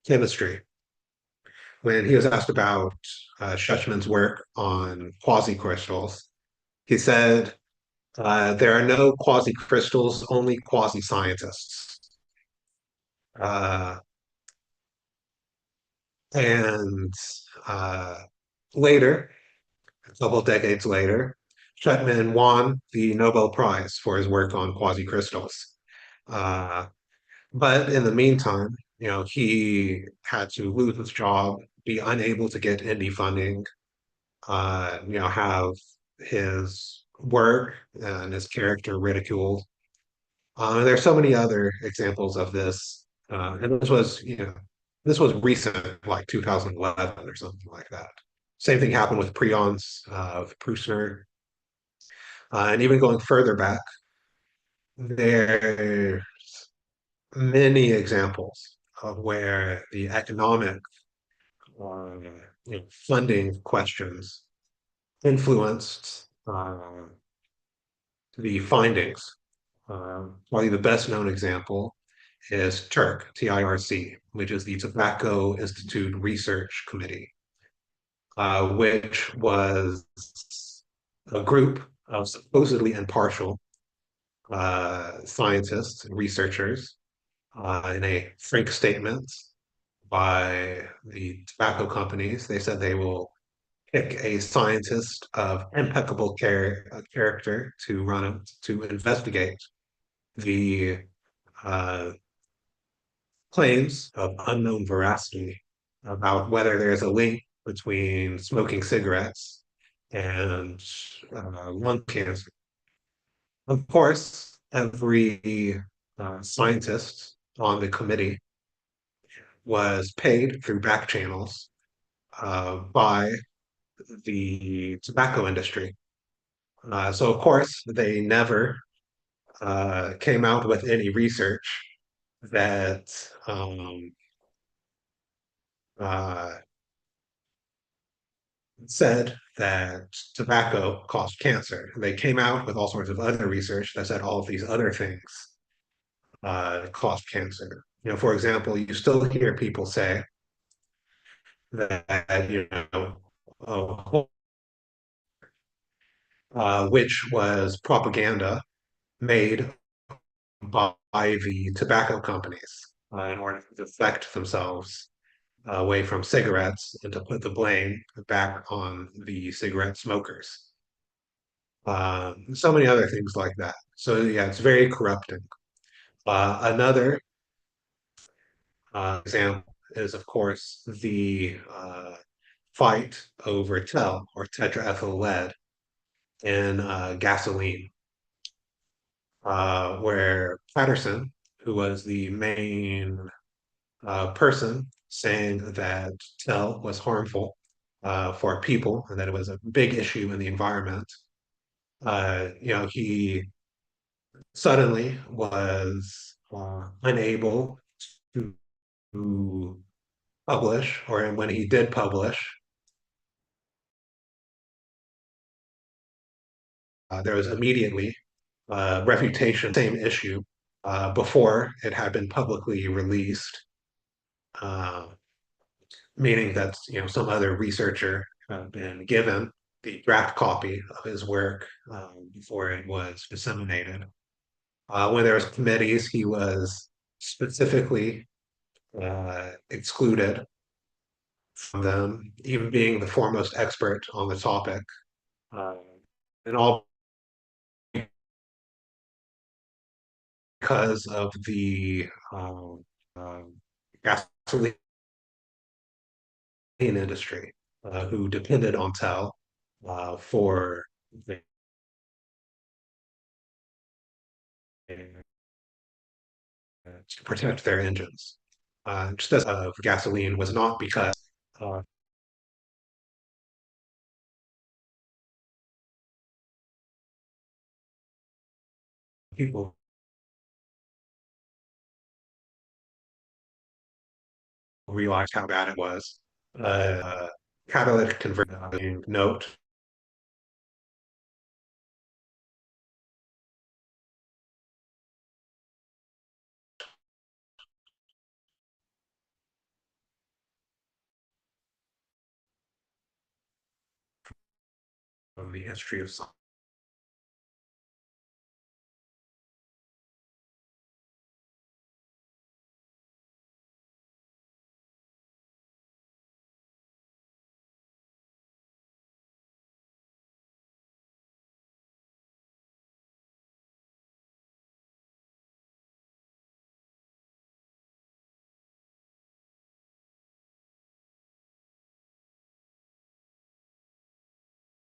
chemistry. When he was asked about Schuchmann's work on quasi-crystals, he said, there are no quasi-crystals, only quasi-scientists. Uh, and later, a couple of decades later, Schuchmann won the Nobel Prize for his work on quasi-crystals. Uh, but in the meantime, he had to lose his job, be unable to get indie funding, have his work and his character ridiculed. There's so many other examples of this, and this was recent, like 2011 or something like that. Same thing happened with Prions of Prusner, and even going further back, there's many examples of where the economic funding questions influenced the findings. Probably the best known example is TIRC, TIRC, which is the Tobacco Institute Research Committee, which was a group of supposedly impartial scientists and researchers in a frank statement by the tobacco companies. They said they will pick a scientist of impeccable character to run it, to investigate the uh, claims of unknown veracity about whether there's a link between smoking cigarettes and lung cancer. Of course, every scientist on the committee was paid through back channels by the tobacco industry. So, of course, they never came out with any research that uh, said that tobacco caused cancer. They came out with all sorts of other research that said all of these other things caused cancer. For example, you still hear people say that, oh, which was propaganda made by the tobacco companies in order to deflect themselves away from cigarettes and to put the blame back on the cigarette smokers. So many other things like that. So yeah, it's very corrupting. Another example is, of course, the fight over TEL or tetraethyl lead in gasoline, where Patterson, who was the main person saying that TEL was harmful for people and that it was a big issue in the environment, he suddenly was unable to publish, or when he did publish, there was immediately refutation, same issue, before it had been publicly released, uh, meaning that some other researcher had been given the draft copy of his work before it was disseminated. When there was committees, he was specifically excluded from them, even being the foremost expert on the topic. Uh, and all because of the gasoline industry, who depended on TEL for to protect their engines. Just as of gasoline was not because uh, people realized how bad it was. Uh, Catalytic conversion note of the history of science.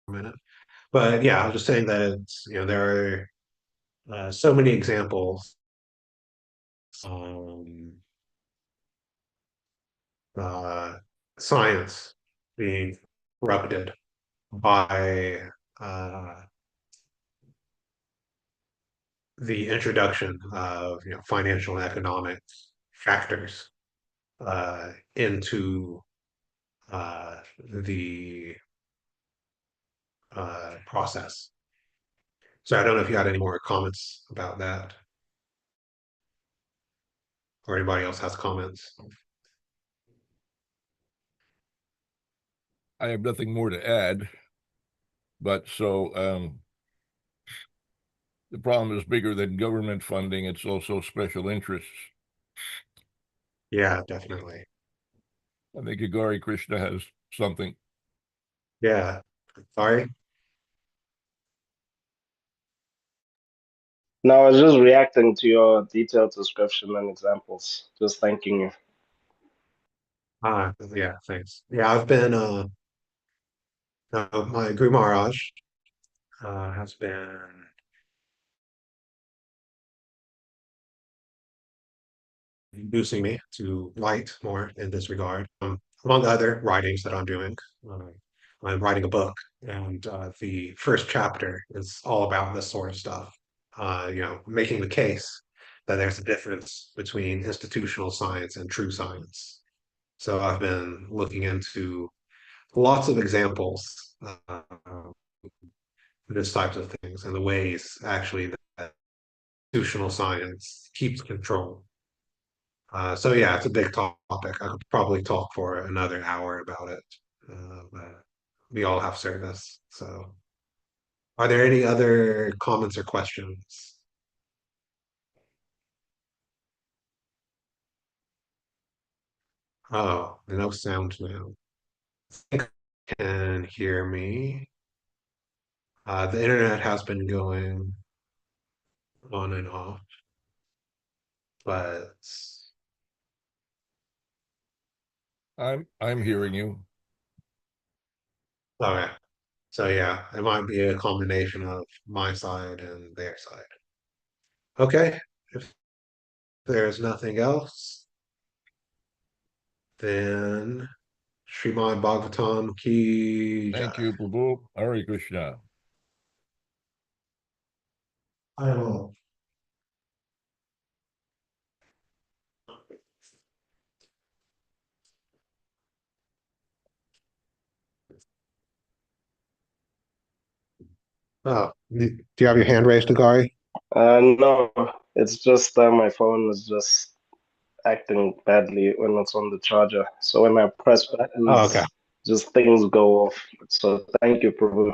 minute. But yeah, I was just saying that it's, there are so many examples. Um, uh, Science being corrupted by the introduction of financial and economic factors into the process. So I don't know if you had any more comments about that, or anybody else has comments.
I have nothing more to add, but the problem is bigger than government funding. It's also special interests.
Yeah, definitely.
I think Nagari Krishna has something.
Yeah. Sorry.
No, I was just reacting to your detailed description and examples. Just thanking you.
Yeah, thanks. Yeah, I've been my Guru Maharaj has been inducing me to write more in this regard. Among other writings that I'm doing, uh, I'm writing a book, and the first chapter is all about this sort of stuff. Making the case that there's a difference between institutional science and true science. So I've been looking into lots of examples, this types of things, and the ways actually that institutional science keeps control. So yeah, it's a big topic. I could probably talk for another hour about it, but we all have service. So, are there any other comments or questions? Oh, no sound now. I think you can hear me. The internet has been going on and off, but
I'm hearing you.
okay. So yeah, it might be a combination of my side and their side. Okay, if there's nothing else, then Srimad Bhagavatam ki
Thank
jai.
you, Prabhu. Hare Krishna.
I will. Oh, do you have your hand raised, Nagari?
No, it's just my phone is just acting badly when it's on the charger. So when I press
Oh, okay.
buttons, just things go off. So thank you, Prabhu.